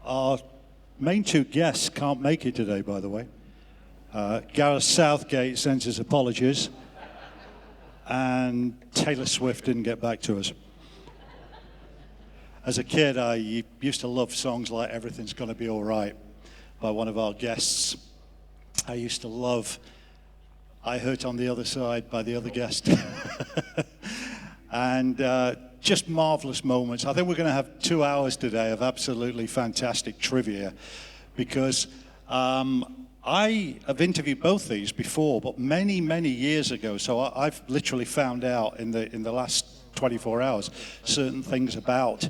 Our main two guests can't make it today, by the way. Gareth Southgate sends his apologies, and Taylor Swift didn't get back to us. As a kid, I used to love songs like Everything's Gonna Be All Right by one of our guests. I used to love I Hurt on the Other Side by the other guest. And just marvelous moments. I think we're going to have 2 hours today of absolutely fantastic trivia, because I have interviewed both these before, but many, many years ago. So I've literally found out in the last 24 hours certain things about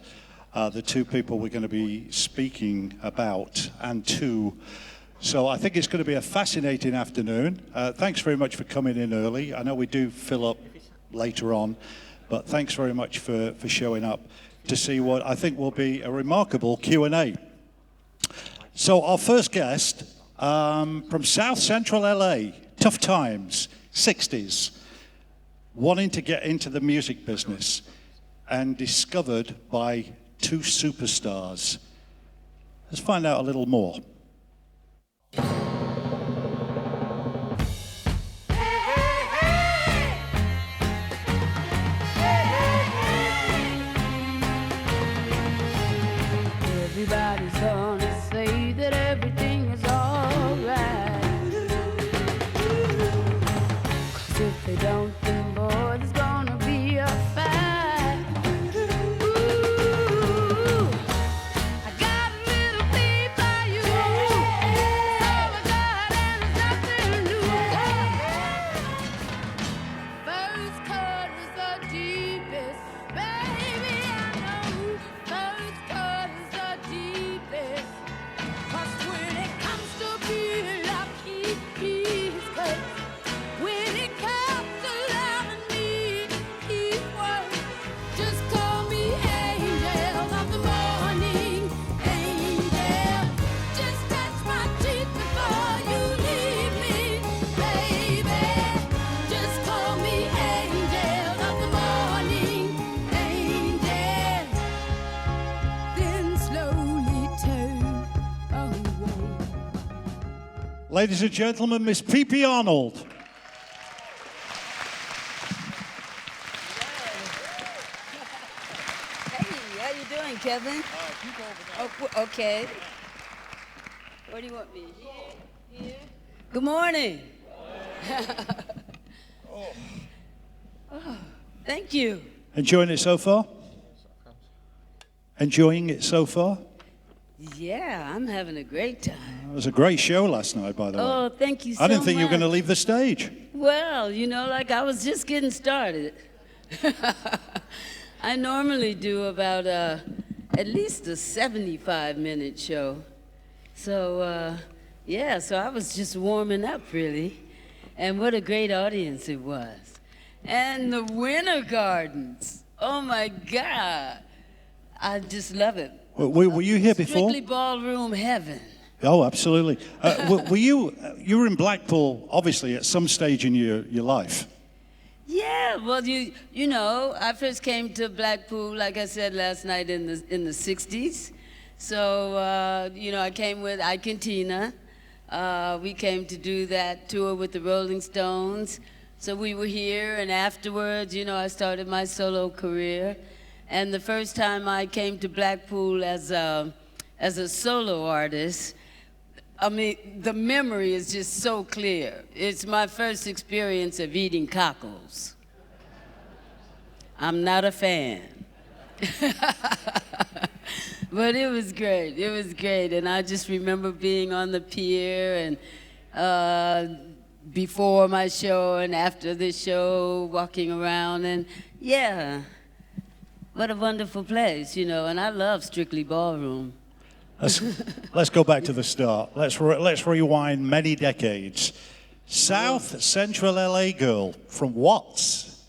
the two people we're going to be speaking about and to. So I think it's going to be a fascinating afternoon. Thanks very much for coming in early. I know we do fill up later on, but thanks very much for showing up to see what I think will be a remarkable Q&A. So our first guest, from South Central LA, tough times, 60s, wanting to get into the music business, and discovered by two superstars. Let's find out a little more. Everybody's gonna say that everything is alright. 'Cause if they don't, then boy, there's gonna be a fight. Ooh, I got a little plea for you. It's all I got and it's nothing new. First cut is the deepest, baby, I know. First cut is the deepest. 'Cause when it comes to being lucky, he's cut. When it comes to loving me, he's worth. Just call me angel of the morning, angel. Just touch my cheek before you leave me, baby. Just call me angel of the morning, angel. Then slowly turn away. Ladies and gentlemen, Miss P.P. Arnold. Hey, how you doing, Kevin? Oh, okay. Where do you want me? Here? Good morning. Oh, thank you. Enjoying it so far? Enjoying it so far? Yeah, I'm having a great time. It was a great show last night, by the way. Oh, thank you so much. I didn't think you were going to leave the stage. Well, you know, like I was just getting started. I normally do about at least a 75-minute show. So, yeah, so I was just warming up, really. And what a great audience it was. And the Winter Gardens. Oh, my God. I just love it. Were you here before? Strictly ballroom heaven. Oh, absolutely. Were you were in Blackpool, obviously, at some stage in your life? Yeah, well, you know, I first came to Blackpool, like I said last night, in the 60s. So, you know, I came with Ike and Tina. We came to do that tour with the Rolling Stones. So we were here, and afterwards, you know, I started my solo career. And the first time I came to Blackpool as a solo artist, I mean, the memory is just so clear. It's my first experience of eating cockles. I'm not a fan. But it was great. It was great. And I just remember being on the pier and before my show and after the show, walking around. And yeah, what a wonderful place, you know. And I love Strictly Ballroom. Let's go back to the start. Let's rewind many decades. South Central LA girl from Watts.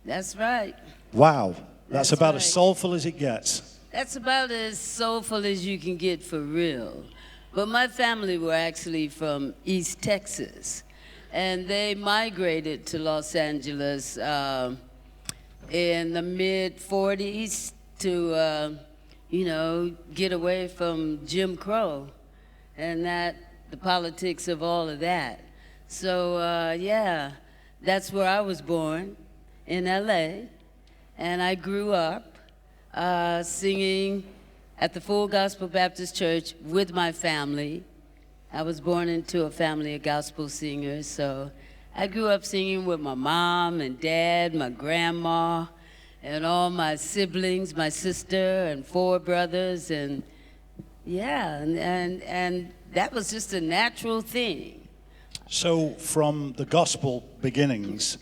That's right. Wow. That's about right. as soulful as it gets. That's about as soulful as you can get for real. But my family were actually from East Texas, and they migrated to Los Angeles in the mid-'40s to get away from Jim Crow and the politics of all of that. So, yeah, that's where I was born, in LA, and I grew up singing at the Full Gospel Baptist Church with my family. I was born into a family of gospel singers, so I grew up singing with my mom and dad, my grandma, and all my siblings, my sister and 4 brothers, and yeah, and that was just a natural thing. So from the gospel beginnings,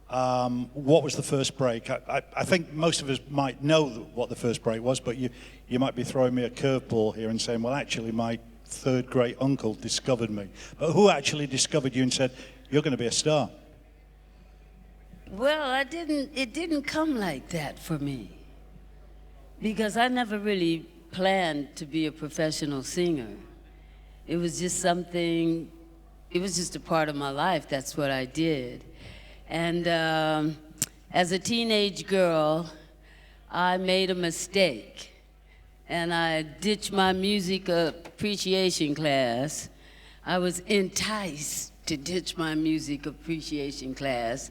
what was the first break? I think most of us might know what the first break was, but you might be throwing me a curveball here and saying, well, actually, my 3rd great uncle discovered me. But who actually discovered you and said, you're going to be a star? Well, it didn't come like that for me, because I never really planned to be a professional singer. It was just something, it was just a part of my life. That's what I did. And as a teenage girl, I made a mistake, and I ditched my music appreciation class. I was enticed to ditch my music appreciation class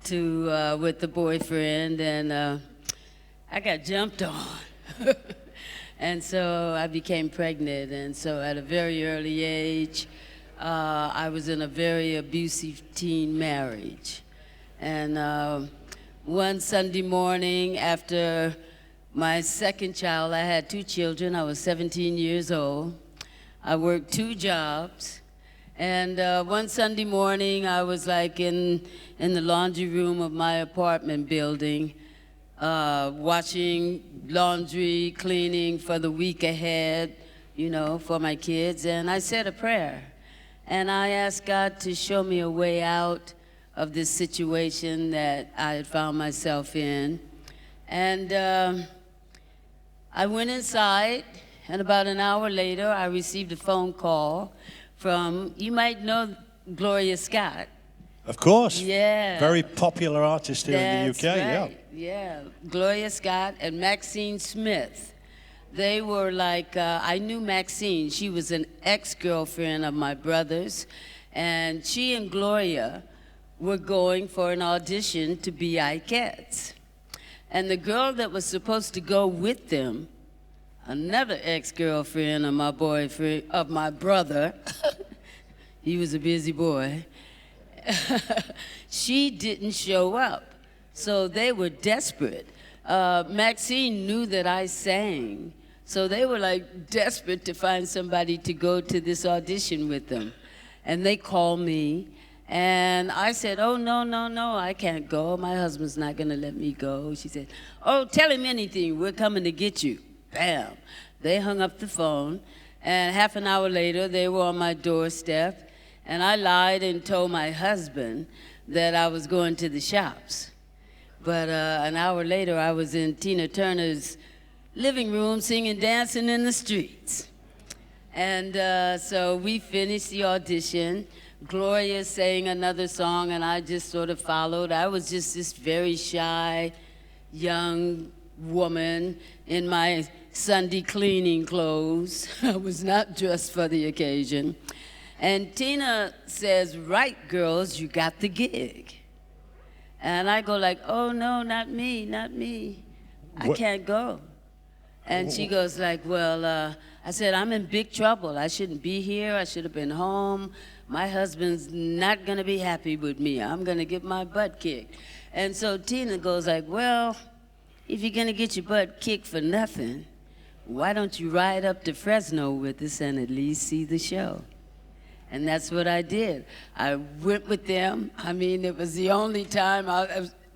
with the boyfriend, and I got jumped on. And so I became pregnant, and so at a very early age, I was in a very abusive teen marriage. And one Sunday morning after my 2nd child, I had 2 children, I was 17 years old. I worked 2 jobs. And one Sunday morning, I was like in the laundry room of my apartment building, watching laundry, cleaning for the week ahead, for my kids. And I said a prayer. And I asked God to show me a way out of this situation that I had found myself in. And I went inside, and about an hour later, I received a phone call from, you might know Gloria Scott. Of course. Yeah. Very popular artist here in the UK. Right. Yeah. Gloria Scott and Maxine Smith. They were like, I knew Maxine. She was an ex-girlfriend of my brother's, and she and Gloria were going for an audition to be Ikettes. And the girl that was supposed to go with them, another ex-girlfriend of my boyfriend, of my brother, he was a busy boy, she didn't show up. So they were desperate. Maxine knew that I sang, so they were like desperate to find somebody to go to this audition with them. And they called me, and I said, oh, no, I can't go. My husband's not gonna let me go. She said, oh, tell him anything, we're coming to get you. Bam. They hung up the phone, and half an hour later, they were on my doorstep, and I lied and told my husband that I was going to the shops. But an hour later, I was in Tina Turner's living room singing Dancing in the Streets. And so we finished the audition. Gloria sang another song, and I just sort of followed. I was just this very shy, young woman in my Sunday cleaning clothes. I was not dressed for the occasion. And Tina says, right, girls, you got the gig. And I go like, oh, no, not me. I can't go. And she goes like, well, I said, I'm in big trouble. I shouldn't be here. I should have been home. My husband's not going to be happy with me. I'm going to get my butt kicked. And so Tina goes like, well, if you're going to get your butt kicked for nothing, why don't you ride up to Fresno with us and at least see the show? And that's what I did. I went with them. I mean, it was the only time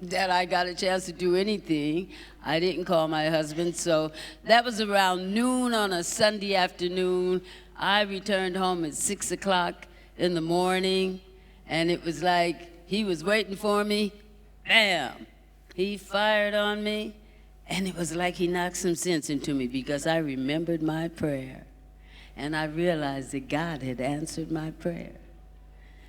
that I got a chance to do anything. I didn't call my husband, so that was around noon on a Sunday afternoon. I returned home at 6 o'clock in the morning, and it was like he was waiting for me. Bam! He fired on me, and it was like he knocked some sense into me because I remembered my prayer. And I realized that God had answered my prayer.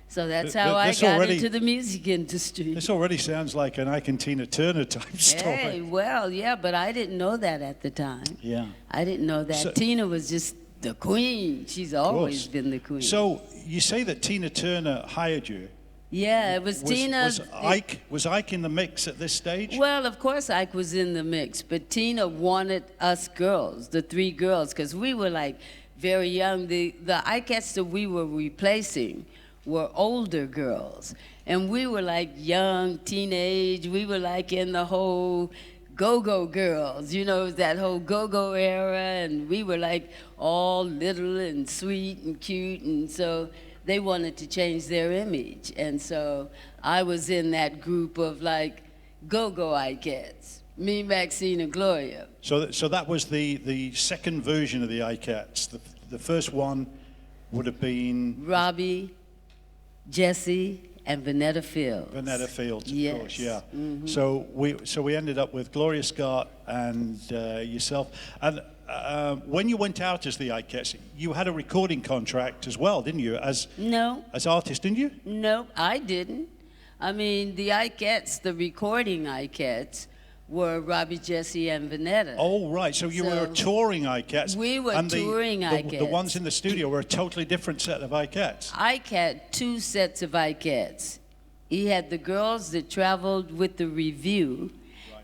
So that's Th- how th- I this got already- into the music industry. This already sounds like an Ike and Tina Turner type story. Hey, well, yeah, but I didn't know that at the time. Yeah. I didn't know that. So- Tina was just the queen. She's always been the queen. So you say that Tina Turner hired you. yeah, it was Tina. Was Ike in the mix at this stage? Well, of course, Ike was in the mix, but Tina wanted us girls, the three girls, because we were like very young. The Ikettes that we were replacing were older girls, and we were like young, teenage. We were like in the whole go-go girls, you know, that whole go-go era, and we were like all little and sweet and cute, and so they wanted to change their image. And so I was in that group of like go-go Ikettes, me, Maxine, and Gloria. So that was the second version of the Ikettes. The first one would have been Robbie, Jesse, and Vanetta Fields. Vanetta Fields, of Yes. course, yeah. Mhm. So we ended up with Gloria Scott and yourself. And when you went out as the Ikettes, you had a recording contract as well, didn't you? As No, artist, didn't you? no, I didn't. I mean, the Ikettes, the recording Ikettes, were Robbie, Jesse, and Vanetta. Oh, right. So you were So touring Ikettes. we were and touring The Ikettes. ones in the studio were a totally different set of Ikettes. Ike had two sets of Ikettes. He had the girls that traveled with the review,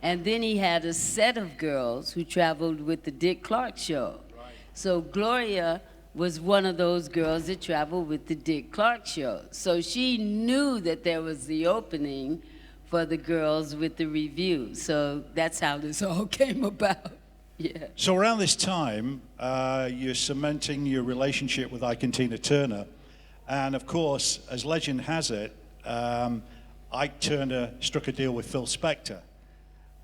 and then he had a set of girls who traveled with the Dick Clark show. So Gloria was one of those girls that traveled with the Dick Clark show. So she knew that there was the opening for the girls with the review. So that's how this all came about. Yeah. So around this time, you're cementing your relationship with Ike and Tina Turner. And of course, as legend has it, Ike Turner struck a deal with Phil Spector.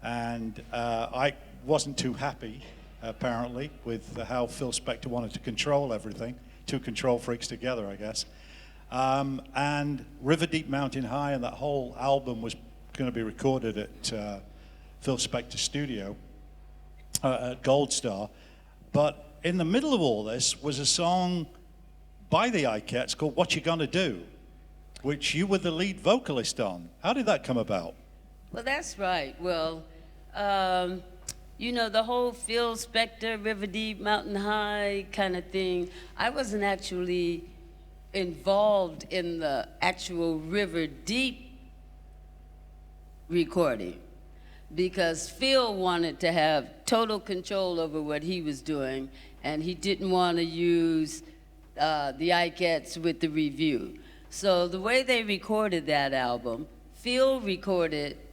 And Ike wasn't too happy, apparently, with how Phil Spector wanted to control everything. Two control freaks together, I guess. And River Deep Mountain High and that whole album was going to be recorded at Phil Spector's studio at Gold Star. But in the middle of all this was a song by the Ikettes called What You Gonna Do, which you were the lead vocalist on. How did that come about? Well, that's right. Well, you know, the whole Phil Spector, River Deep, Mountain High kind of thing, I wasn't actually involved in the actual River Deep recording because Phil wanted to have total control over what he was doing, and he didn't want to use the Ikettes with the review. So the way they recorded that album, Phil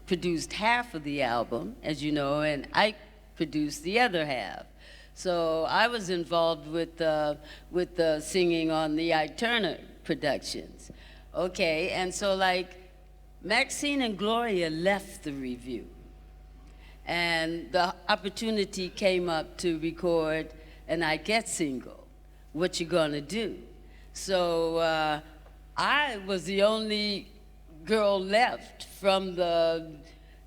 produced half of the album, as you know, and Ike produced the other half. So I was involved with the singing on the Ike Turner productions. Okay, and so like Maxine and Gloria left the review, and the opportunity came up to record an Ikettes single, What You Gonna Do? So I was the only girl left from the,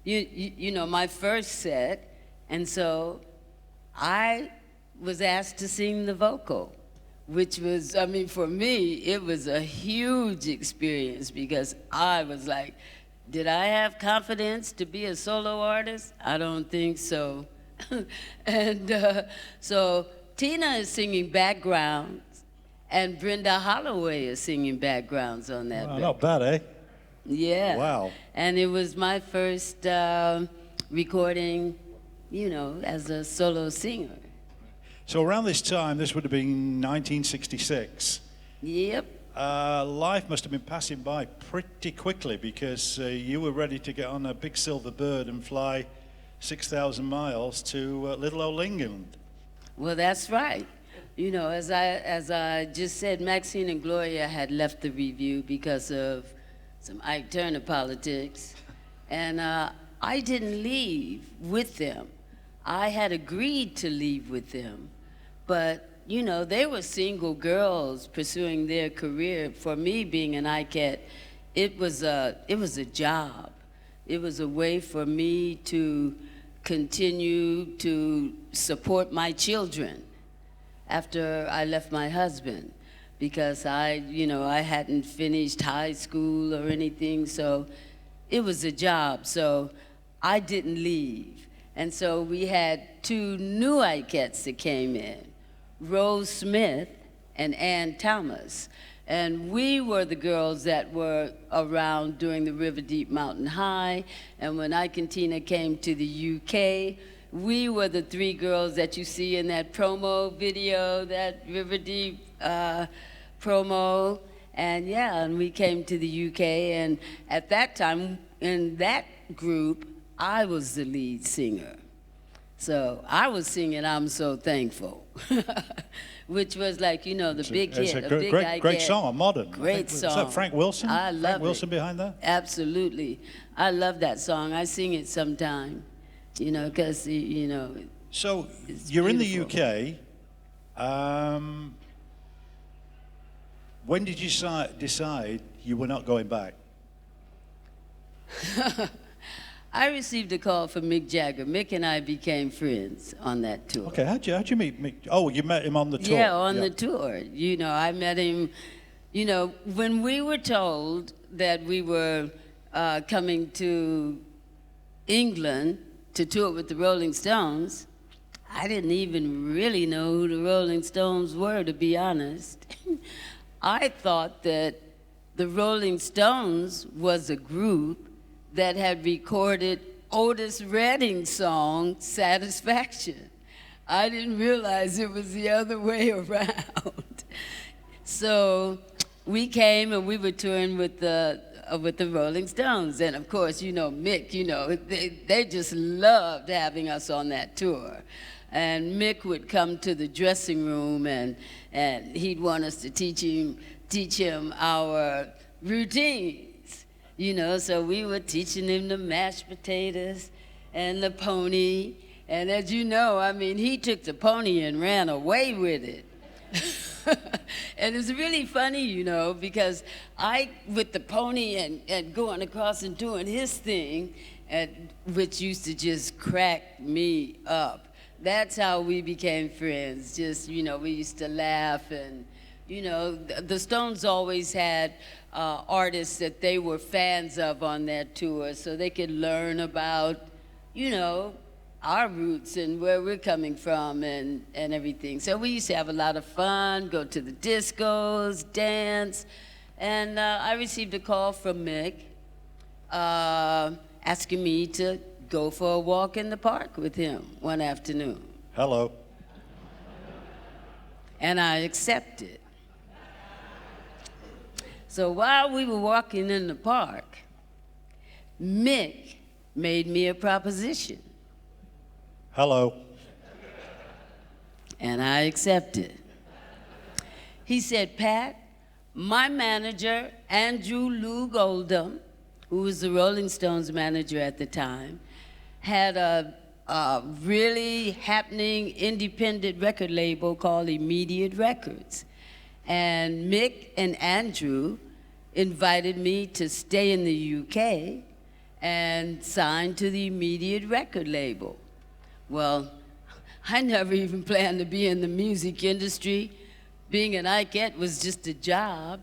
you know, my first set, and so I was asked to sing the vocal, which was, I mean, for me, it was a huge experience because I was like, did I have confidence to be a solo artist? I don't think so. And so Tina is singing backgrounds, and Brenda Holloway is singing backgrounds on that. Wow, not bad, eh? Yeah. Wow. And it was my first recording, you know, as a solo singer. So around this time, this would have been 1966. Yep. Life must have been passing by pretty quickly because you were ready to get on a big silver bird and fly 6,000 miles to little old England. Well, that's right. You know, as I just said, Maxine and Gloria had left the review because of some Ike Turner politics, and I didn't leave with them. I had agreed to leave with them, but you know, they were single girls pursuing their career. For me, being an Ikette, it was a job. It was a way for me to continue to support my children after I left my husband. because I hadn't finished high school or anything, so it was a job. So I didn't leave. And so we had two new Ikettes that came in, Rose Smith and Ann Thomas. And we were the girls that were around during the River Deep Mountain High. And when Ike and Tina came to the UK, we were the three girls that you see in that promo video, that River Deep promo. And we came to the UK. And at that time, in that group, I was the lead singer. So I was singing "I'm So Thankful," which was like, the big hit. It's a great song, modern. Great song. Is that Frank Wilson? I love Frank Wilson behind that? Absolutely. I love that song. I sing it sometime, because, So it's you're beautiful. in the UK. When did you decide you were not going back? I received a call from Mick Jagger. Mick and I became friends on that tour. Okay, how'd you meet Mick? Oh, you met him on the tour. Yeah, on the tour. I met him, when we were told that we were coming to England to tour with the Rolling Stones, I didn't even really know who the Rolling Stones were, to be honest. I thought that the Rolling Stones was a group that had recorded Otis Redding's song, Satisfaction. I didn't realize it was the other way around. So we came and we were touring with the Rolling Stones. And of course, Mick, they just loved having us on that tour. And Mick would come to the dressing room and he'd want us to teach him our routine. So we were teaching him the mashed potatoes and the pony. And as you know, he took the pony and ran away with it. And it's really funny, because I, with the pony and going across and doing his thing, which used to just crack me up. That's how we became friends. Just, we used to laugh and, the Stones always had artists that they were fans of on that tour, so they could learn about, our roots and where we're coming from and everything. So we used to have a lot of fun, go to the discos, dance, and I received a call from Mick asking me to go for a walk in the park with him one afternoon. Hello. And I accepted. So while we were walking in the park, Mick made me a proposition. Hello. And I accepted. He said, "Pat, my manager, Andrew Lou Goldham, who was the Rolling Stones manager at the time, had a really happening independent record label called Immediate Records. And Mick and Andrew invited me to stay in the UK and sign to the Immediate record label. Well, I never even planned to be in the music industry. Being an Ikette was just a job,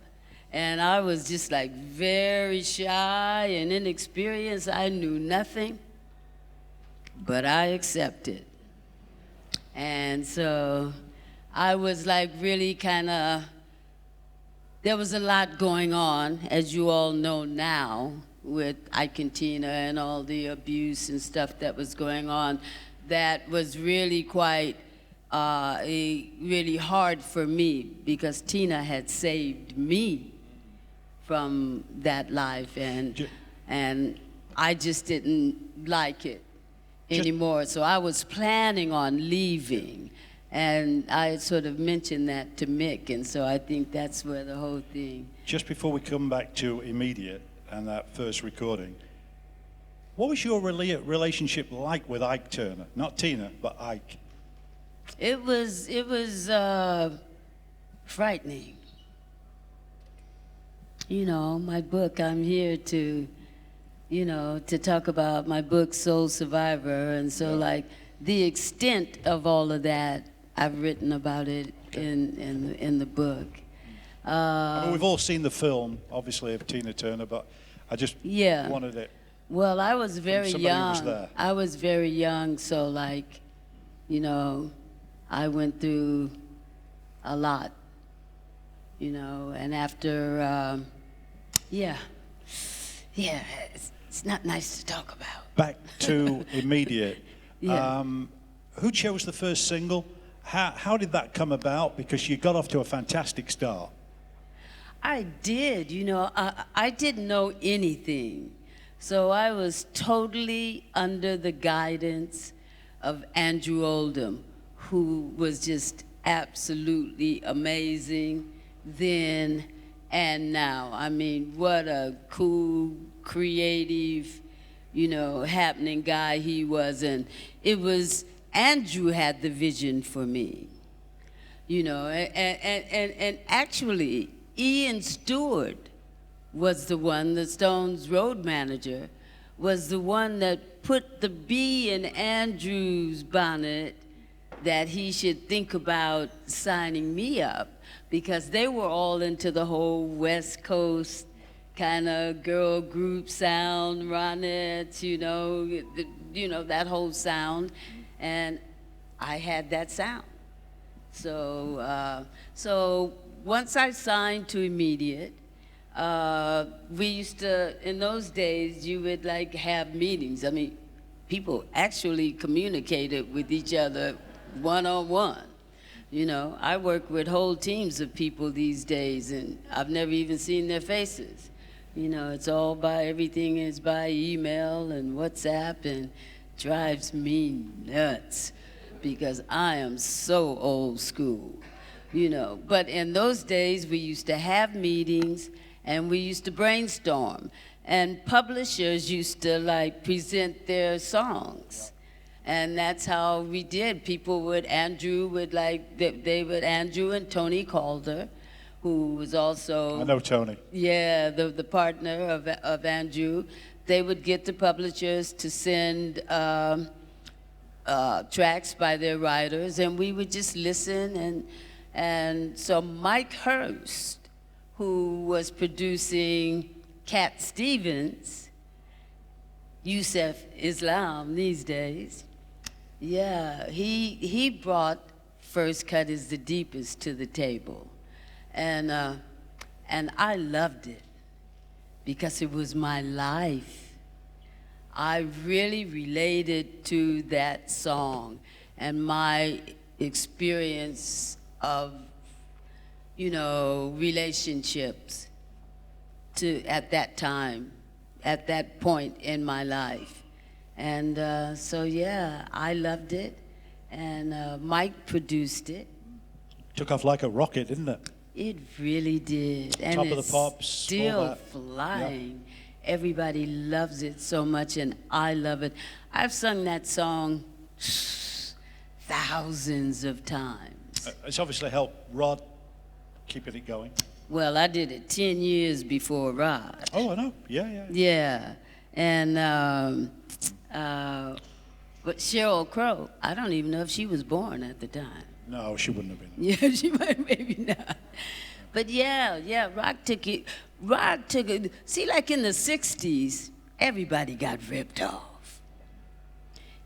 and I was just like very shy and inexperienced. I knew nothing, but I accepted. And so I was like really kind of, there was a lot going on, as you all know now, with Ike and Tina and all the abuse and stuff that was going on. That was really quite really hard for me, because Tina had saved me from that life, and I just didn't like it anymore. So I was planning on leaving, and I sort of mentioned that to Mick, and so I think that's where the whole thing. Just before we come back to Immediate and that first recording, what was your relationship like with Ike Turner? Not Tina, but Ike. It was frightening. You know, my book, I'm here to, to talk about my book, Soul Survivor, and so like the extent of all of that, I've written about it in the book. I mean, we've all seen the film, obviously, of Tina Turner, but I just Yeah. wanted it. Well, I was very somebody who was young. there. I was very young, so like, you know, I went through a lot, you know, and after, yeah, it's not nice to talk about. Back to Immediate. Yeah. Who chose the first single? How did that come about? Because you got off to a fantastic start. I did, you know, I didn't know anything. So I was totally under the guidance of Andrew Oldham, who was just absolutely amazing then and now. I mean, what a cool, creative, you know, happening guy he was. And it was, Andrew had the vision for me, you know, and actually, Ian Stewart was the one, the Stones' road manager, was the one that put the bee in Andrew's bonnet that he should think about signing me up, because they were all into the whole West Coast kind of girl group sound, Ronettes, you know, that whole sound, and I had that sound. So, once I signed to Immediate, we used to, in those days, you would like have meetings. I mean, people actually communicated with each other one-on-one. You know, I work with whole teams of people these days, and I've never even seen their faces. You know, it's all everything is by email and WhatsApp, and drives me nuts because I am so old school. You know, but in those days, we used to have meetings and we used to brainstorm. And publishers used to like present their songs. And that's how we did. Andrew and Tony Calder, who was also... I know Tony. Yeah, the partner of Andrew. They would get the publishers to send tracks by their writers, and we would just listen. And so Mike Hurst, who was producing Cat Stevens, Yusef Islam these days, yeah, he brought First Cut is the Deepest to the table. And I loved it because it was my life. I really related to that song and my experience of, you know, relationships at that time, at that point in my life. And so, yeah, I loved it. And Mike produced it. Took off like a rocket, didn't it? It really did. And Top of the it's Pops, all still that. flying. Yeah. Everybody loves it so much, and I love it. I've sung that song thousands of times. It's obviously helped Rod keeping it going. Well, I did it 10 years before Rod. Oh, I know. Yeah. Yeah. And but Sheryl Crow, I don't even know if she was born at the time. No, she wouldn't have been. Yeah, she might, maybe not. But yeah, Rock took it. See, like in the 60s, everybody got ripped off.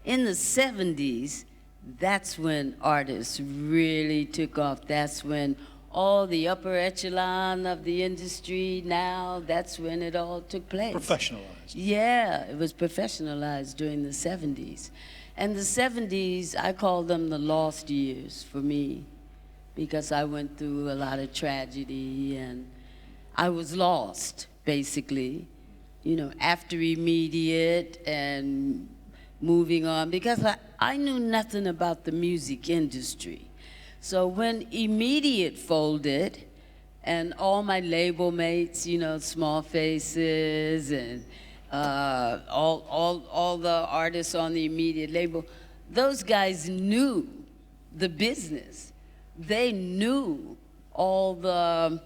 In the 70s, that's when artists really took off. That's when all the upper echelon of the industry now, that's when it all took place. Professionalized. Yeah, it was professionalized during the 70s. And the 70s, I call them the lost years for me, because I went through a lot of tragedy and I was lost, basically, you know, after Immediate and moving on, because I knew nothing about the music industry. So when Immediate folded, and all my label mates, you know, Small Faces and all the artists on the Immediate label, those guys knew the business. They knew all the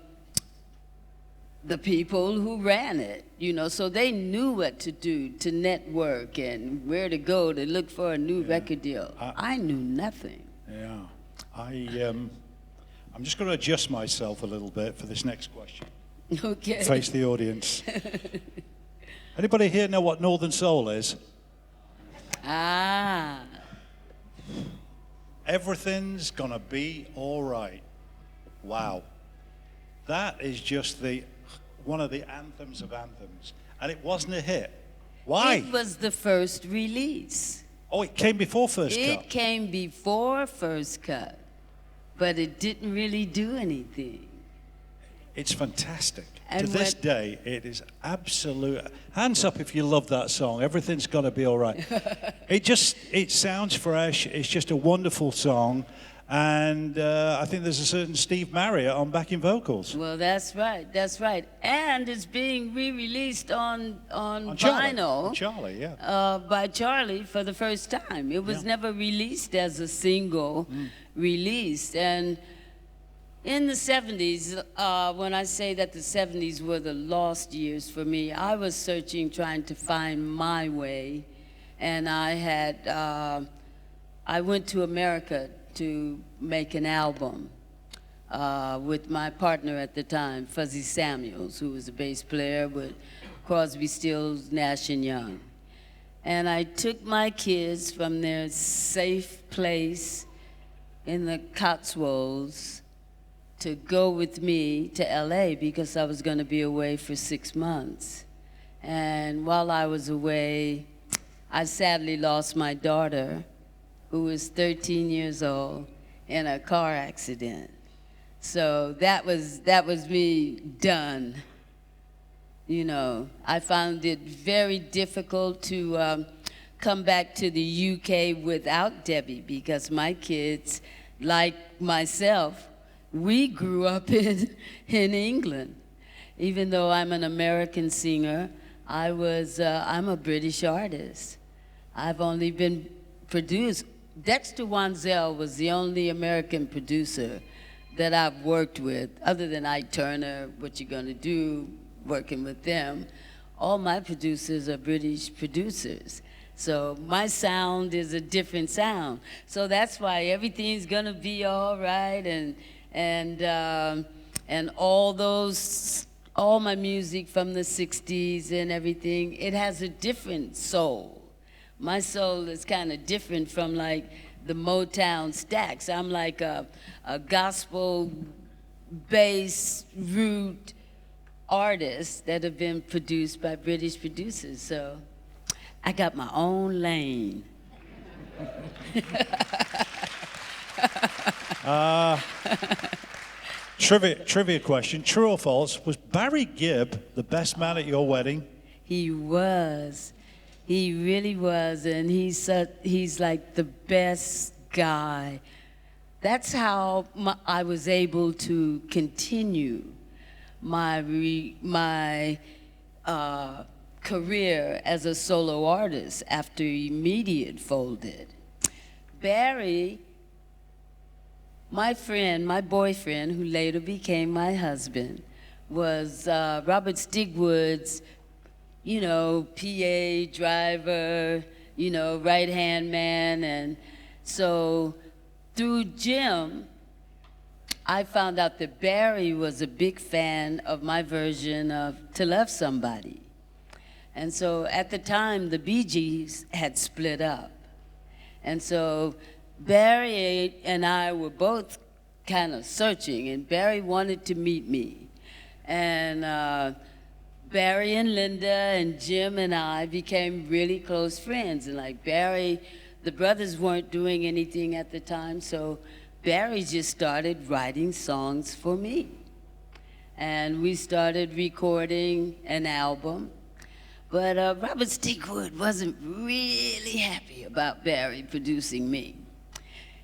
people who ran it, you know, so they knew what to do to network and where to go to look for a new record deal. I knew nothing. Yeah. I'm just going to adjust myself a little bit for this next question. Okay. Face the audience. Anybody here know what Northern Soul is? Ah. Everything's gonna be all right. Wow. That is just one of the anthems of anthems. And it wasn't a hit. Why? It was the first release. Oh, it came before First Cut. It came before First Cut, but it didn't really do anything. It's fantastic. And to this day, it is absolute. Hands up if you love that song. Everything's Gonna Be All Right. It sounds fresh. It's just a wonderful song. And I think there's a certain Steve Marriott on backing vocals. Well, that's right. That's right. And it's being re-released on Charlie. vinyl. On Charlie, yeah. By Charlie for the first time. It was never released as a single release. And in the 70s, when I say that the 70s were the lost years for me, I was searching, trying to find my way. And I went to America to make an album with my partner at the time, Fuzzy Samuels, who was a bass player with Crosby, Stills, Nash and Young. And I took my kids from their safe place in the Cotswolds to go with me to LA because I was going to be away for 6 months. And while I was away, I sadly lost my daughter, who was 13 years old, in a car accident. So that was me done. You know, I found it very difficult to come back to the UK without Debbie because my kids, like myself, we grew up in England. Even though I'm an American singer, I'm a British artist. I've only been produced. Dexter Wansell was the only American producer that I've worked with, other than Ike Turner, What You Gonna Do, working with them. All my producers are British producers. So my sound is a different sound. So that's why everything's gonna be all right, and all my music from the 60s and everything, it has a different soul. My soul is kind of different from like the Motown stacks. I'm like a gospel bass root artist that have been produced by British producers. So I got my own lane. Trivia question, true or false, was Barry Gibb the best man at your wedding? He was. He really was, and he's like the best guy. That's how I was able to continue my career as a solo artist after Immediate folded. Barry, my friend, my boyfriend, who later became my husband, was Robert Stigwood's, you know, PA, driver, you know, right-hand man. And so through Jim, I found out that Barry was a big fan of my version of To Love Somebody. And so at the time, the Bee Gees had split up. And so Barry and I were both kind of searching, and Barry wanted to meet me. And Barry and Linda and Jim and I became really close friends. And like Barry, the brothers weren't doing anything at the time, so Barry just started writing songs for me. And we started recording an album. But Robert Stigwood wasn't really happy about Barry producing me.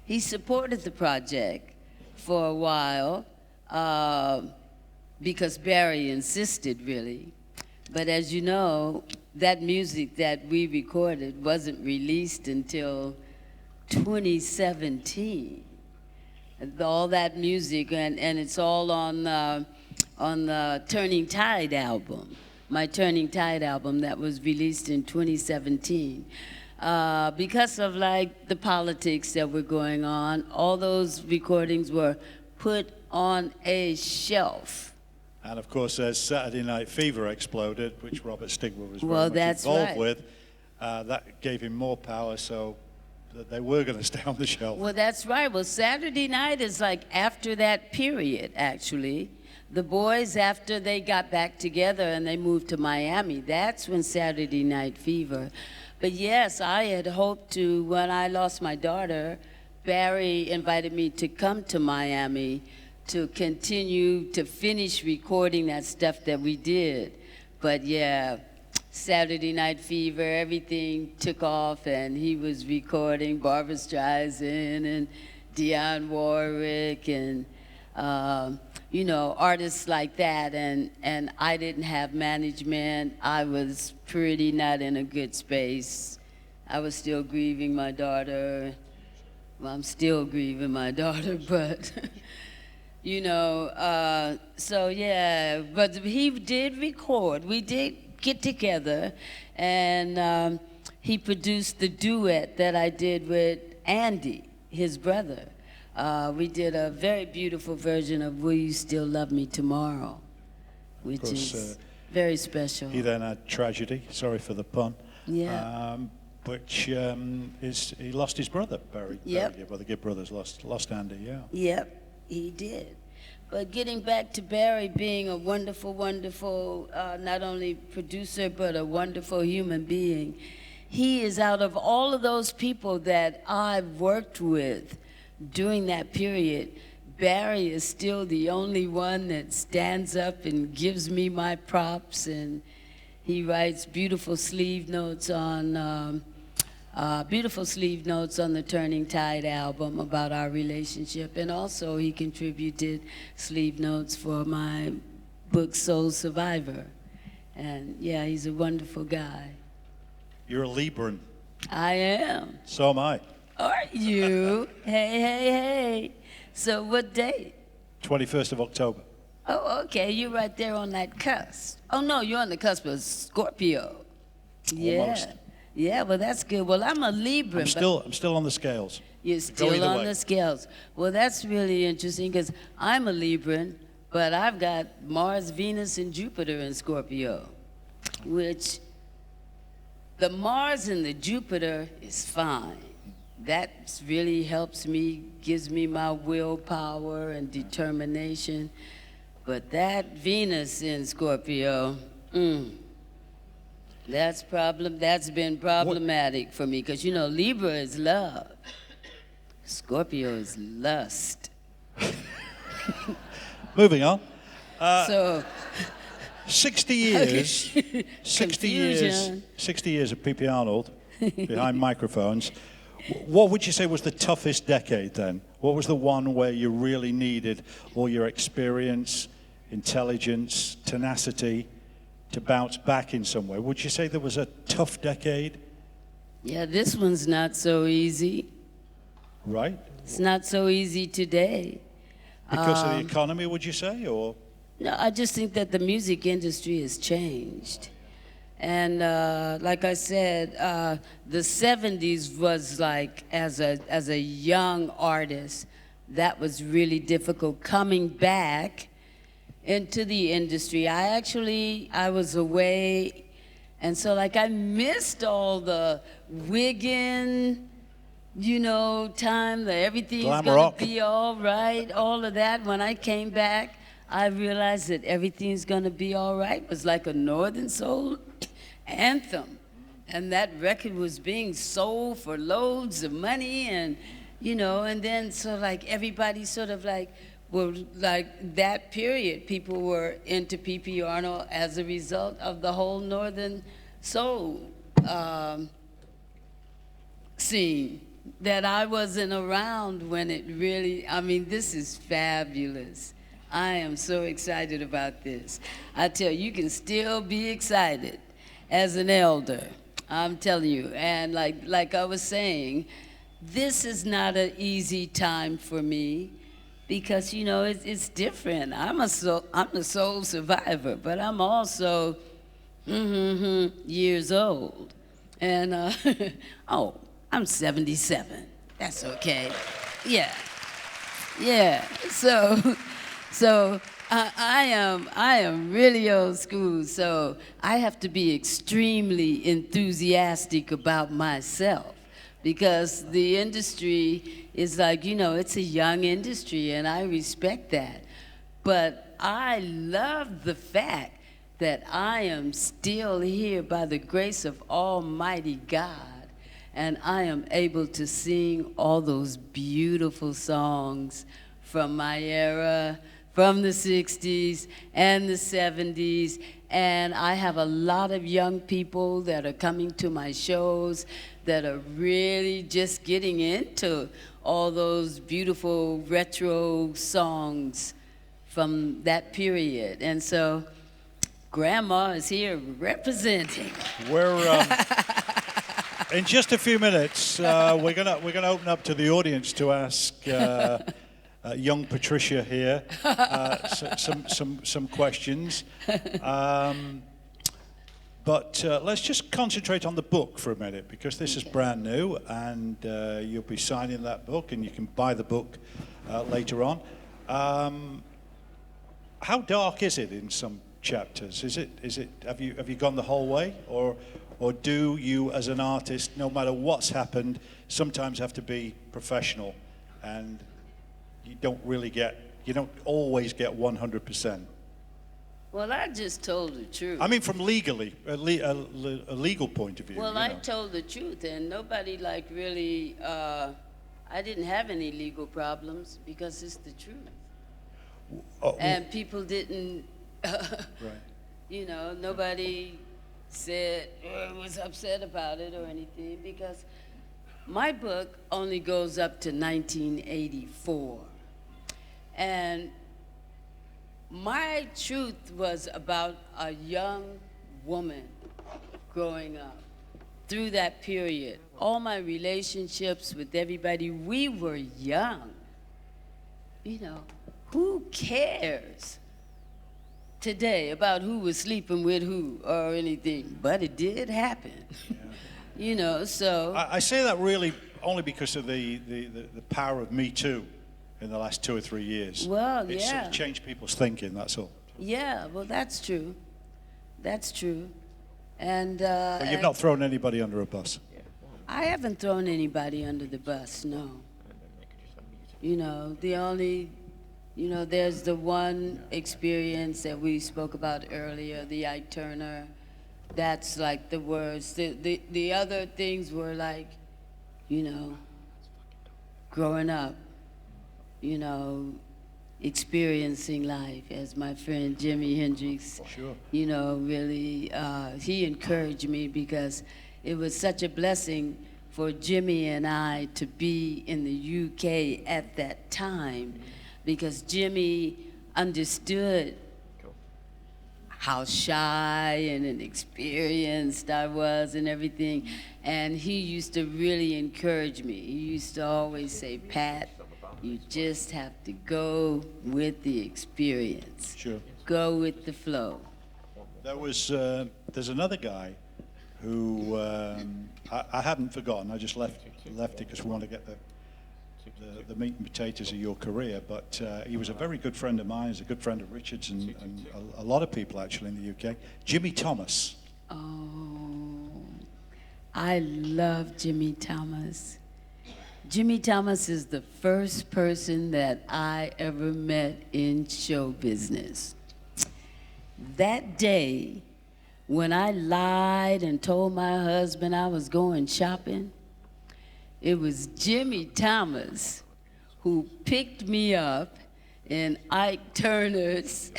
He supported the project for a while because Barry insisted, really. But as you know, that music that we recorded wasn't released until 2017. All that music, and it's all on the Turning Tide album, my Turning Tide album that was released in 2017. Because of like the politics that were going on, all those recordings were put on a shelf. And of course, as Saturday Night Fever exploded, which Robert Stigler was very Well, much that's involved right. with, that gave him more power, so that they were going to stay on the shelf. Well, that's right. Well, Saturday night is like after that period, actually. The boys, after they got back together and they moved to Miami, that's when Saturday Night Fever. But yes, I had hoped to, when I lost my daughter, Barry invited me to come to Miami to continue to finish recording that stuff that we did. But yeah, Saturday Night Fever, everything took off, and he was recording Barbra Streisand and Dionne Warwick and you know, artists like that, and I didn't have management. I was pretty not in a good space. I was still grieving my daughter. Well, I'm still grieving my daughter, but you know, so yeah, but he did record. We did get together, and he produced the duet that I did with Andy, his brother. We did a very beautiful version of Will You Still Love Me Tomorrow, which is very special. He then had tragedy, sorry for the pun, Yeah. which is, he lost his brother, Barry. Yep. Barry Gibb, well, the Gibb brothers lost Andy, yeah. Yep, he did. But getting back to Barry being a wonderful, wonderful, not only producer, but a wonderful human being, he is, out of all of those people that I've worked with during that period, Barry is still the only one that stands up and gives me my props, and he writes beautiful sleeve notes on the Turning Tide album about our relationship, and also he contributed sleeve notes for my book Soul Survivor. And yeah, he's a wonderful guy. You're a Libran. I am. So am I. Are you? Hey, hey, hey. So what date? 21st of October. Oh, okay. You're right there on that cusp. Oh, no, you're on the cusp of Scorpio. Yeah. Almost. Yeah, well, that's good. Well, I'm a Libra. I'm still on the scales. You're Go still either on way. the scales. Well, that's really interesting because I'm a Libran, but I've got Mars, Venus, and Jupiter in Scorpio, which the Mars and the Jupiter is fine. That really helps me, gives me my willpower and determination. But that Venus in Scorpio, that's been problematic for me, because you know Libra is love, Scorpio is lust. Moving on. So 60 years, 60 years, Confusion. 60 years of P.P. Arnold behind microphones. What would you say was the toughest decade then? What was the one where you really needed all your experience, intelligence, tenacity to bounce back in some way? Would you say there was a tough decade? Yeah, this one's not so easy. Right? It's not so easy today. Because of the economy, would you say, or? No, I just think that the music industry has changed. And like I said, the 70s was like, as a young artist, that was really difficult coming back into the industry. I was away, and so like I missed all the wigging, you know, time that everything's Glam gonna rock. be all right, all of that. When I came back, I realized that everything's gonna be all right. It was like a Northern Soul anthem, and that record was being sold for loads of money, and you know, and then so like everybody sort of like, well, like that period, people were into P.P. Arnold as a result of the whole Northern Soul scene that I wasn't around when it really, I mean, this is fabulous. I am so excited about this. I tell you, you can still be excited as an elder, I'm telling you. And like I was saying, this is not an easy time for me because, you know, it's different. I'm a soul survivor, but I'm also years old. And, oh, I'm 77. That's okay. Yeah. Yeah. So I am really old school. So I have to be extremely enthusiastic about myself because the industry is like, it's a young industry, and I respect that. But I love the fact that I am still here by the grace of Almighty God, and I am able to sing all those beautiful songs from my era, from the 60s and the 70s. And I have a lot of young people that are coming to my shows that are really just getting into all those beautiful retro songs from that period. And so Grandma is here representing. We're in just a few minutes. We're gonna open up to the audience to ask young Patricia here some questions. But let's just concentrate on the book for a minute, because this is brand new, and you'll be signing that book, and you can buy the book later on. How dark is it in some chapters? Is it? Have you gone the whole way, or do you, as an artist, no matter what's happened, sometimes have to be professional, and you don't always get 100%? Well, I just told the truth. I mean, from a legal point of view. Well, I told the truth, and nobody really. I didn't have any legal problems because it's the truth. And people didn't, right. Nobody said or was upset about it or anything, because my book only goes up to 1984. And my truth was about a young woman growing up through that period. All my relationships with everybody, we were young. Who cares today about who was sleeping with who or anything? But it did happen. Yeah. So. I say that really only because of the power of Me Too in the last 2 or 3 years. Well, It's sort of changed people's thinking, that's all. Yeah, well, that's true. That's true. And but you've not thrown anybody under a bus. I haven't thrown anybody under the bus, no. The only, there's the one experience that we spoke about earlier, the Ike Turner. That's like the worst. The other things were like, growing up, experiencing life, as my friend Jimi Hendrix, sure. Really, he encouraged me, because it was such a blessing for Jimmy and I to be in the UK at that time, because Jimmy understood how shy and inexperienced I was and everything, and he used to really encourage me. He used to always say, Pat, you just have to go with the experience. Sure. Go with the flow. There's another guy who I haven't forgotten. I just left it because we want to get the meat and potatoes of your career. But he was a very good friend of mine. He's a good friend of Richard's and a lot of people actually in the UK. Jimmy Thomas. Oh, I love Jimmy Thomas. Jimmy Thomas is the first person that I ever met in show business. That day, when I lied and told my husband I was going shopping, it was Jimmy Thomas who picked me up in Ike Turner's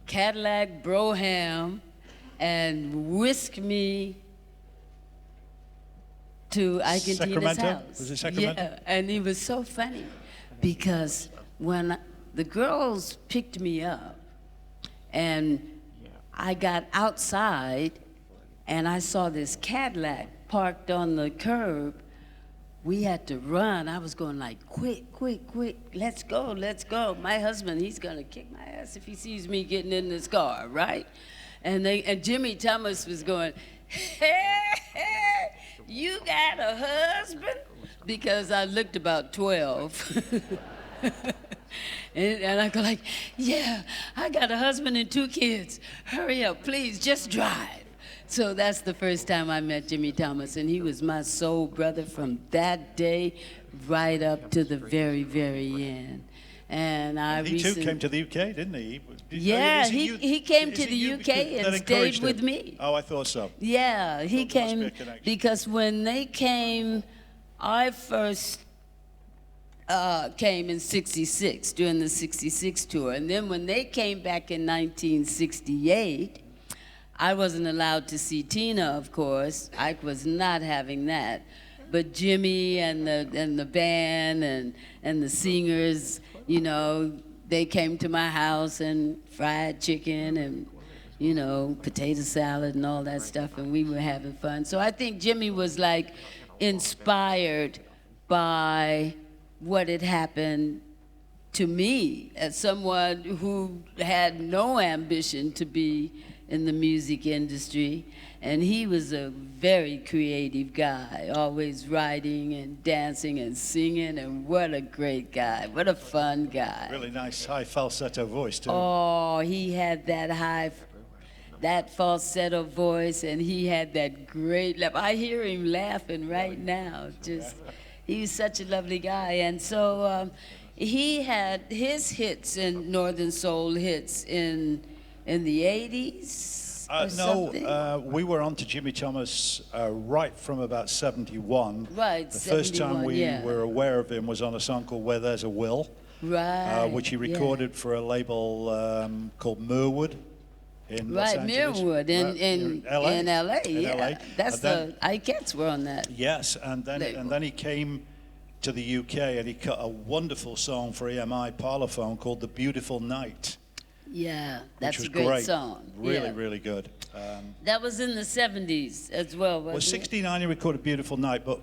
Cadillac Brougham and whisked me to Ikettina's house. Was it Sacramento? Yeah, and it was so funny because when the girls picked me up and I got outside and I saw this Cadillac parked on the curb, we had to run. I was going like, quick, quick, quick, let's go, let's go. My husband, he's gonna kick my ass if he sees me getting in this car, right? And Jimmy Thomas was going, hey, you got a husband? Because I looked about 12. And I go like, yeah, I got a husband and 2 kids. Hurry up, please, just drive. So that's the first time I met Jimmy Thomas, and he was my soul brother from that day right up to the very, very end. And He too came to the UK, didn't he? Yeah, he came to the UK and stayed with me. Oh, I thought so. Yeah, he came because when they came, I first came in '66 during the '66 tour, and then when they came back in 1968, I wasn't allowed to see Tina, of course. Ike was not having that, but Jimmy and the band and the singers, you know, they came to my house and fried chicken and, you know, potato salad and all that stuff, and we were having fun. So I think Jimmy was like inspired by what had happened to me as someone who had no ambition to be in the music industry. And he was a very creative guy, always writing and dancing and singing, and what a great guy, what a fun guy. Really nice high falsetto voice too. Oh, he had that falsetto voice, and he had that great laugh. I hear him laughing right now. Just, he was such a lovely guy. And so he had his hits in Northern Soul hits in the 80s. No, we were on to Jimmy Thomas right from about 71. Right, the first time we were aware of him was on a song called Where There's a Will, right, which he recorded for a label called Mirwood in Los Angeles. Mirwood in LA. In LA, yeah. LA. That's the Ikettes were on that. Yes, and then he came to the UK and he cut a wonderful song for EMI Parlophone called The Beautiful Night. Yeah, that's a great song. Really, really good. That was in the 70s as well, wasn't it? Well, 69 he recorded Beautiful Night, but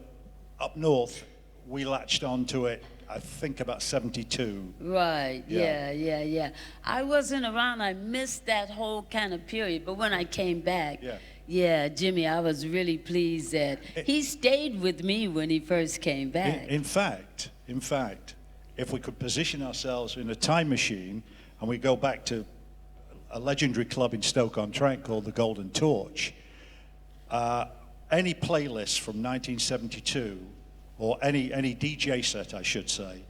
up north we latched onto it, I think about 72. Right, yeah. I wasn't around, I missed that whole kind of period, but when I came back, yeah, Jimmy, I was really pleased that he stayed with me when he first came back. In fact, if we could position ourselves in a time machine and we go back to a legendary club in Stoke-on-Trent called the Golden Torch, any playlist from 1972, or any DJ set, I should say,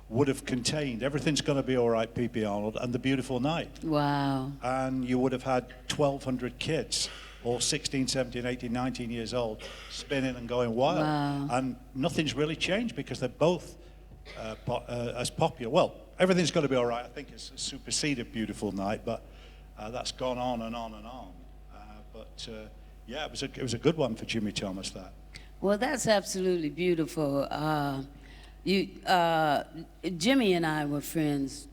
would have contained Everything's Gonna Be All Right, P.P. Arnold, and The Beautiful Night. Wow. And you would have had 1,200 kids, all 16, 17, 18, 19 years old, spinning and going wild. Wow. And nothing's really changed because they're both as popular. Well, Everything's Gonna Be All Right, I think, has superseded Beautiful Night, but that's gone on and on and on. Yeah, it was a good one for Jimmy Thomas, that. Well, that's absolutely beautiful. Jimmy and I were friends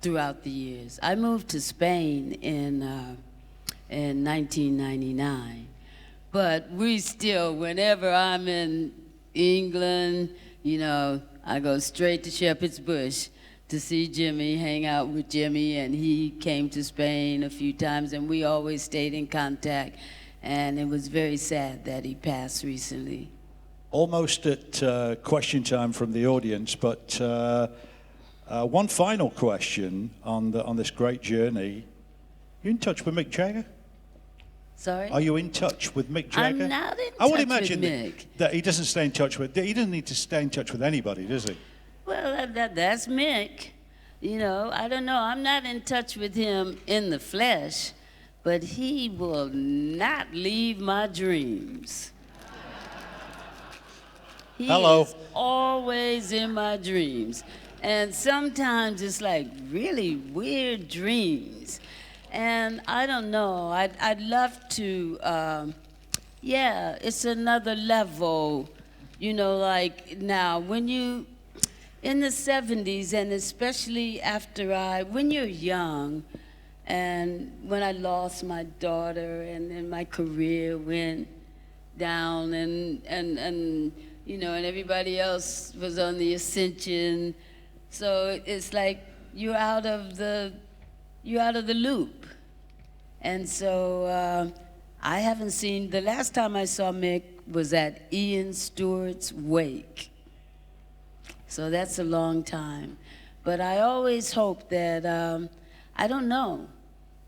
throughout the years. I moved to Spain in 1999, but we still, whenever I'm in England, you know, I go straight to Shepherd's Bush to see Jimmy, hang out with Jimmy, and he came to Spain a few times, and we always stayed in contact, and it was very sad that he passed recently. Almost at question time from the audience, but one final question on this great journey. You in touch with Mick Jagger? Sorry? Are you in touch with Mick Jagger? I'm not in I would touch imagine with Mick. that he doesn't stay in touch with. He doesn't need to stay in touch with anybody, does he? Well, that's Mick. You know, I don't know. I'm not in touch with him in the flesh, but he will not leave my dreams. He Hello. is always in my dreams. And sometimes it's like really weird dreams. And I don't know, I'd love to, it's another level, you know, like now when you, in the 70s, and especially when you're young, and when I lost my daughter and then my career went down and you know, and everybody else was on the ascension, so it's like you're out of the loop. And so I haven't seen, the last time I saw Mick was at Ian Stewart's wake. So that's a long time. But I always hope that, I don't know,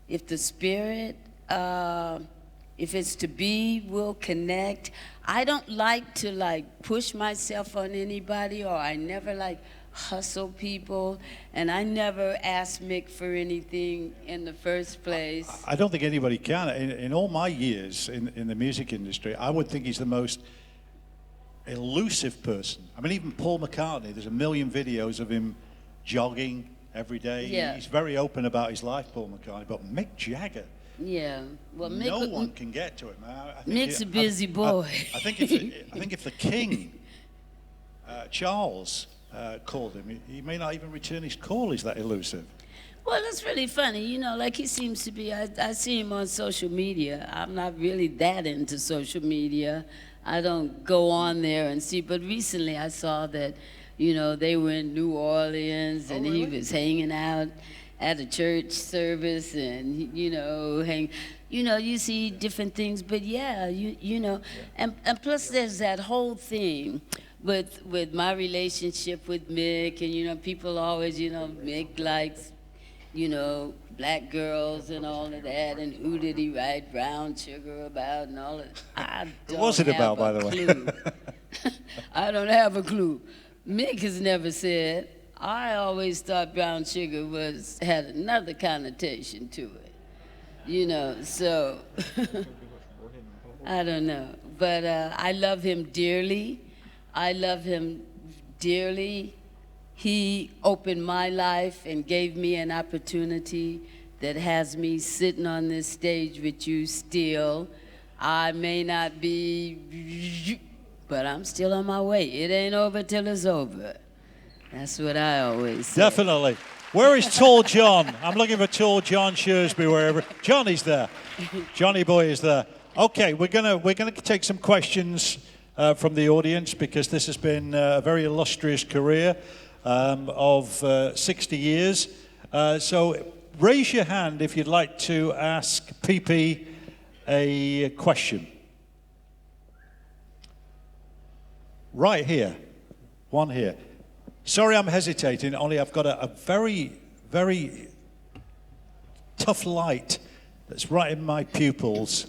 if the spirit, if it's to be, will connect. I don't like to like push myself on anybody, or I never like hustle people, and I never asked Mick for anything in the first place. I don't think anybody can. In all my years in the music industry, I would think he's the most elusive person. I mean, even Paul McCartney, there's a million videos of him jogging every day. Yeah. He's very open about his life, Paul McCartney. But Mick Jagger, Yeah, well, Mick, no one can get to him. I think Mick's a busy boy. I think if the King, Charles, called him, he may not even return his call. He's that elusive. Well, it's really funny, you know, like he seems to be, I see him on social media. I'm not really that into social media. I don't go on there and see, but recently I saw that, you know, they were in New Orleans, and really? he was hanging out at a church service, and, you know, you see different things, but yeah, you know, and plus there's that whole thing with my relationship with Mick, and, you know, people always, you know, Mick likes, you know, black girls and all of that, and who did he write Brown Sugar about and all of that. I don't What's it about, have by a the way? clue. I don't have a clue. Mick has never said. I always thought Brown Sugar had another connotation to it, you know, so I don't know. But I love him dearly. I love him dearly. He opened my life and gave me an opportunity that has me sitting on this stage with you still. I may not be, but I'm still on my way. It ain't over till it's over. That's what I always say. Definitely. Where is Tall John? I'm looking for Tall John Shrewsbury wherever. Johnny's there. Johnny boy is there. Okay, we're gonna take some questions from the audience, because this has been a very illustrious career of 60 years. So raise your hand if you'd like to ask PP a question. Right here. One here. Sorry I'm hesitating, only I've got a very, very tough light that's right in my pupils.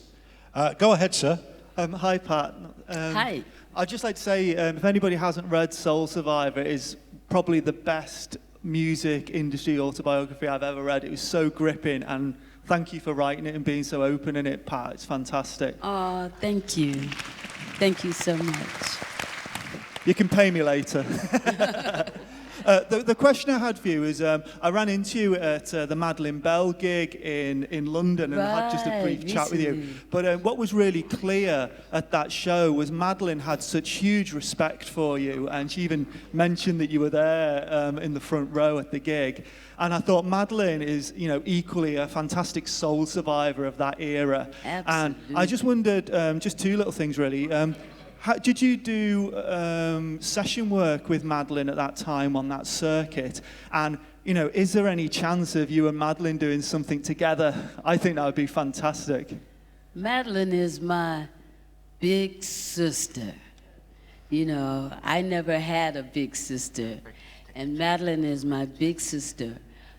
Go ahead, sir. Hi, Pat. Hi. I'd just like to say, if anybody hasn't read Soul Survivor, it is probably the best music industry autobiography I've ever read. It was so gripping, and thank you for writing it and being so open in it, Pat. It's fantastic. Oh, thank you. Thank you so much. You can pay me later. The question I had for you is, I ran into you at the Madeleine Bell gig in London, and had just a brief chat with you. But what was really clear at that show was Madeleine had such huge respect for you, and she even mentioned that you were there in the front row at the gig. And I thought Madeleine is, you know, equally a fantastic soul survivor of that era. Absolutely. And I just wondered, just two little things really. Did you do session work with Madeleine at that time on that circuit? And, you know, is there any chance of you and Madeleine doing something together? I think that would be fantastic. Madeleine is my big sister. You know, I never had a big sister, and Madeleine is my big sister.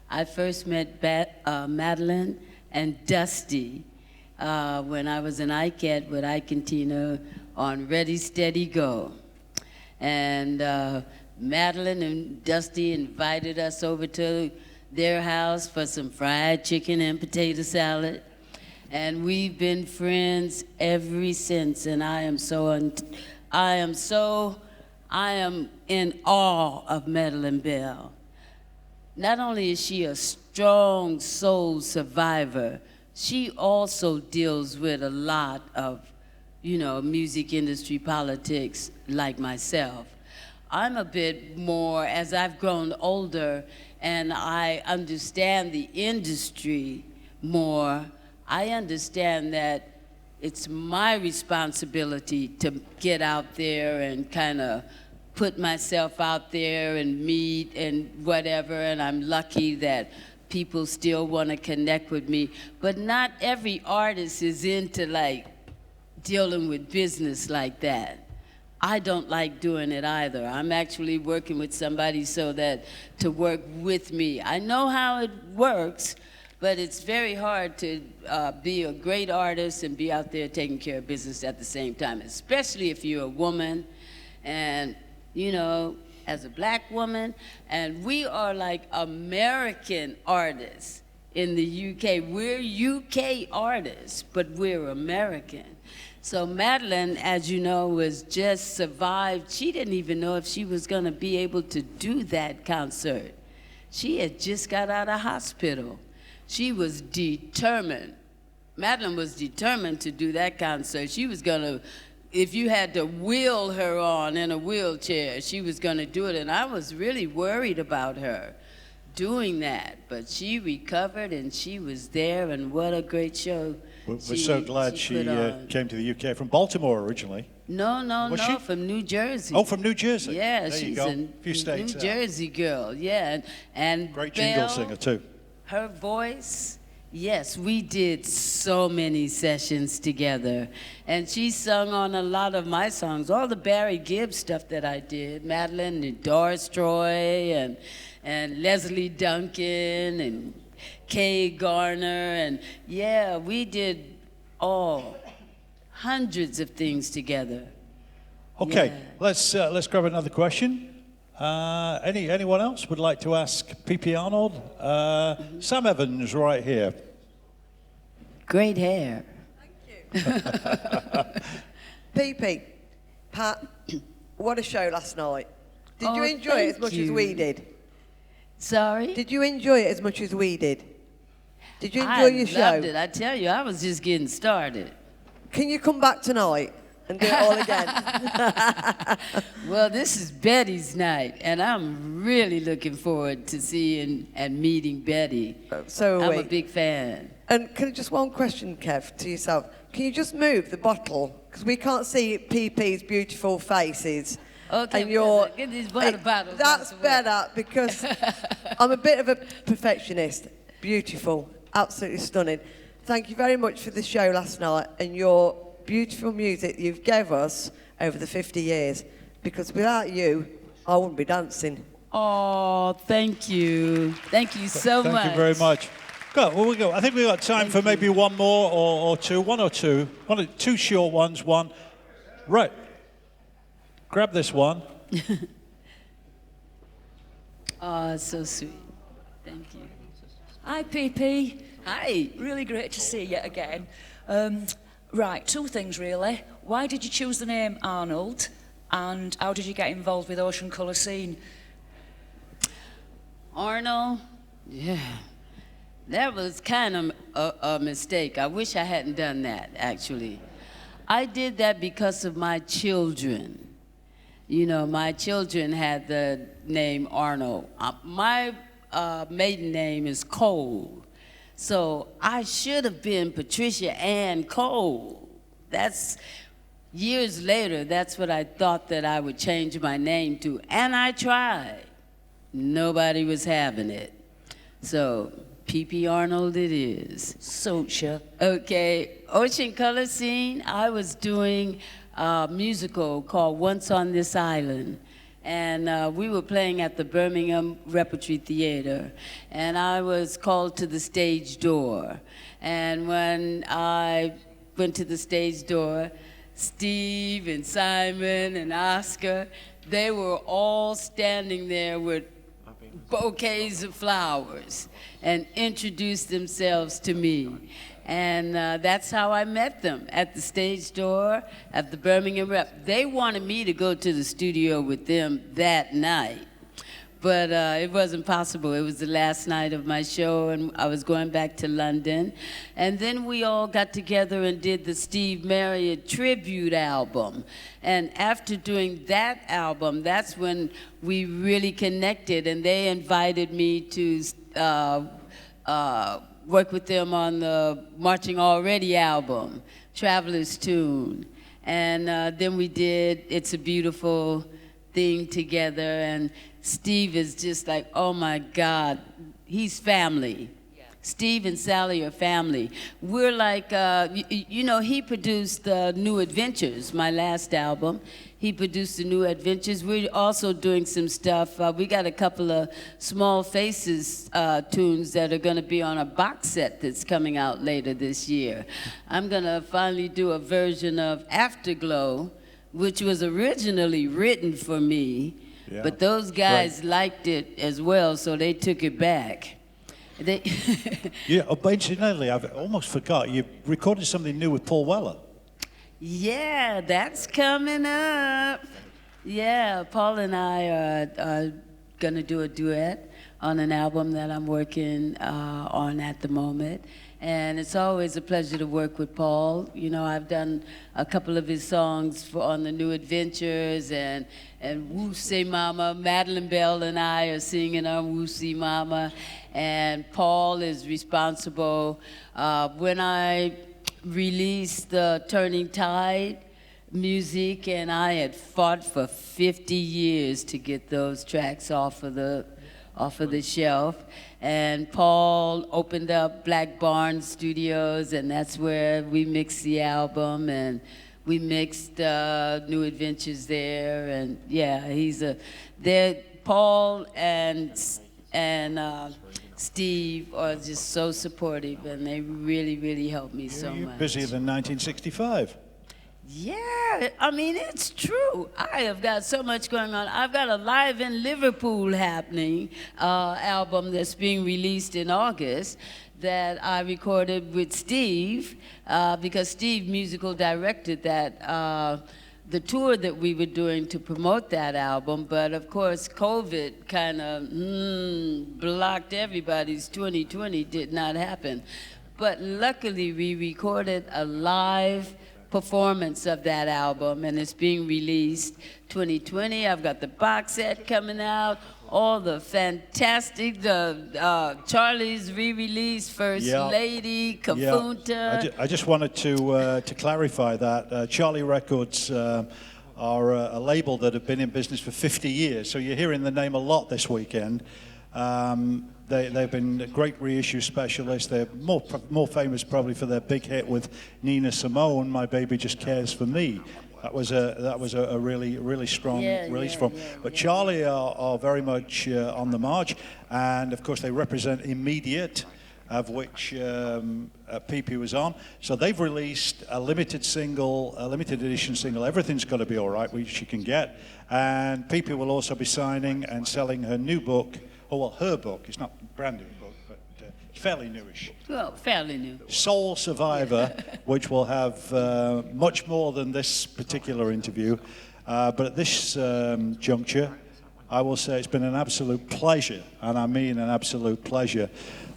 I first met Madeleine and Dusty when I was in Ikettes with Ike and Tina on Ready, Steady, Go. And Madeleine and Dusty invited us over to their house for some fried chicken and potato salad. And we've been friends ever since, and I am in awe of Madeleine Bell. Not only is she a strong soul survivor, she also deals with a lot of, you know, music industry politics like myself. I'm a bit more, as I've grown older and I understand the industry more, I understand that it's my responsibility to get out there and kind of put myself out there and meet and whatever, and I'm lucky that people still want to connect with me. But not every artist is into like dealing with business like that. I don't like doing it either. I'm actually working with somebody so that to work with me. I know how it works, but it's very hard to be a great artist and be out there taking care of business at the same time, especially if you're a woman and, you know, as a black woman. And we are like American artists in the UK. We're UK artists, but we're American. So Madeline, as you know, was just survived. She didn't even know if she was gonna be able to do that concert. She had just got out of hospital. She was determined. Madeline was determined to do that concert. She was gonna, if you had to wheel her on in a wheelchair, she was gonna do it. And I was really worried about her doing that. But she recovered and she was there, and what a great show. We're so glad she came to the UK from Baltimore originally. No, from New Jersey. Oh, from New Jersey. Yeah, there she's a few states New Jersey girl. Yeah, and great Belle, jingle singer too. Her voice. Yes, we did so many sessions together, and she sung on a lot of my songs, all the Barry Gibb stuff that I did. Madeline and Doris Troy and Leslie Duncan and Kay Garner, and yeah, we did hundreds of things together. Okay, yeah. let's grab another question. Anyone else would like to ask PP Arnold? Sam Evans, right here. Great hair. Thank you. PP, Pat, what a show last night. Did you enjoy it as much as we did? Sorry? Did you enjoy it as much as we did? Did you enjoy your show? I loved it. I tell you, I was just getting started. Can you come back tonight and do it all again? Well, this is Betty's night, and I'm really looking forward to seeing and meeting Betty. So I'm a big fan. And can I just one question, Kev, to yourself? Can you just move the bottle? Because we can't see PP's beautiful faces. Okay, and your get these water bottles. That's better, because I'm a bit of a perfectionist. Beautiful, absolutely stunning. Thank you very much for the show last night and your beautiful music you've gave us over the 50 years. Because without you, I wouldn't be dancing. Oh, thank you. Thank you so much. Thank you very much. Well, we go. I think we've got time for maybe one more or two. One or two. Two short ones. One. Right. Grab this one. Oh, so sweet. Thank you. Hi, PP. Hi. Really great to see you again. Right, two things really. Why did you choose the name Arnold? And how did you get involved with Ocean Colour Scene? Arnold? Yeah. That was kind of a mistake. I wish I hadn't done that, actually. I did that because of my children. You know, my children had the name Arnold. My maiden name is Cole. So I should have been Patricia Ann Cole. That's, years later, that's what I thought that I would change my name to. And I tried. Nobody was having it. So PP Arnold it is. Suits you. Okay, Ocean Colour Scene, I was doing a musical called Once on This Island. And we were playing at the Birmingham Repertory Theater. And I was called to the stage door. And when I went to the stage door, Steve and Simon and Oscar, they were all standing there with bouquets of flowers and introduced themselves to me. And that's how I met them, at the stage door at the Birmingham Rep. They wanted me to go to the studio with them that night, but it wasn't possible. It was the last night of my show, and I was going back to London. And then we all got together and did the Steve Marriott tribute album. And after doing that album, that's when we really connected, and they invited me to work with them on the Marching Already album, Traveler's Tune. And then we did It's a Beautiful Thing together, and Steve is just like, oh my God, he's family. Yeah. Steve and Sally are family. We're like, you know, he produced New Adventures, my last album. He produced the New Adventures. We're also doing some stuff. We got a couple of Small Faces tunes that are going to be on a box set that's coming out later this year. I'm going to finally do a version of Afterglow, which was originally written for me, but those guys liked it as well, so they took it back. Yeah, but incidentally, I've almost forgot, you recorded something new with Paul Weller. Yeah, that's coming up. Yeah, Paul and I are going to do a duet on an album that I'm working on at the moment. And it's always a pleasure to work with Paul. You know, I've done a couple of his songs on the New Adventures and Woo Say Mama. Madeline Bell and I are singing on Woo Say Mama. And Paul is responsible. When I released the Turning Tide music, and I had fought for 50 years to get those tracks off of the shelf. And Paul opened up Black Barn Studios, and that's where we mixed the album, and we mixed New Adventures there. And yeah, Paul and Steve are just so supportive, and they really, really helped me so much. You're busier than 1965. Yeah, I mean, it's true. I have got so much going on. I've got a Live in Liverpool happening album that's being released in August that I recorded with Steve because Steve musical directed that the tour that we were doing to promote that album, but of course COVID kind of blocked everybody's 2020, did not happen. But luckily we recorded a live performance of that album, and it's being released 2020. I've got the box set coming out, all the fantastic, Charlie's re-release, First Lady, Kafunta. Yeah. I just wanted to clarify that. Charlie Records are a label that have been in business for 50 years, so you're hearing the name a lot this weekend. They've been great reissue specialists. They're more famous probably for their big hit with Nina Simone, "My Baby Just Cares for Me." That was a really strong release from. But Charlie are very much on the march, and of course they represent Immediate, of which PP was on. So they've released a limited edition single, "Everything's Gonna Be Alright," which you can get, and PP will also be signing and selling her new book. Oh, well, her book. It's not a brand new book, but it's fairly newish. Well, fairly new. Soul Survivor, which will have much more than this particular interview. But at this juncture, I will say it's been an absolute pleasure, and I mean an absolute pleasure,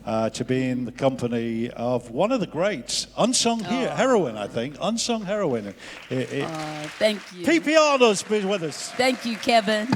to be in the company of one of the greats, unsung heroine, I think, unsung heroine. Thank you. PP Arnold's been with us. Thank you, Kevin.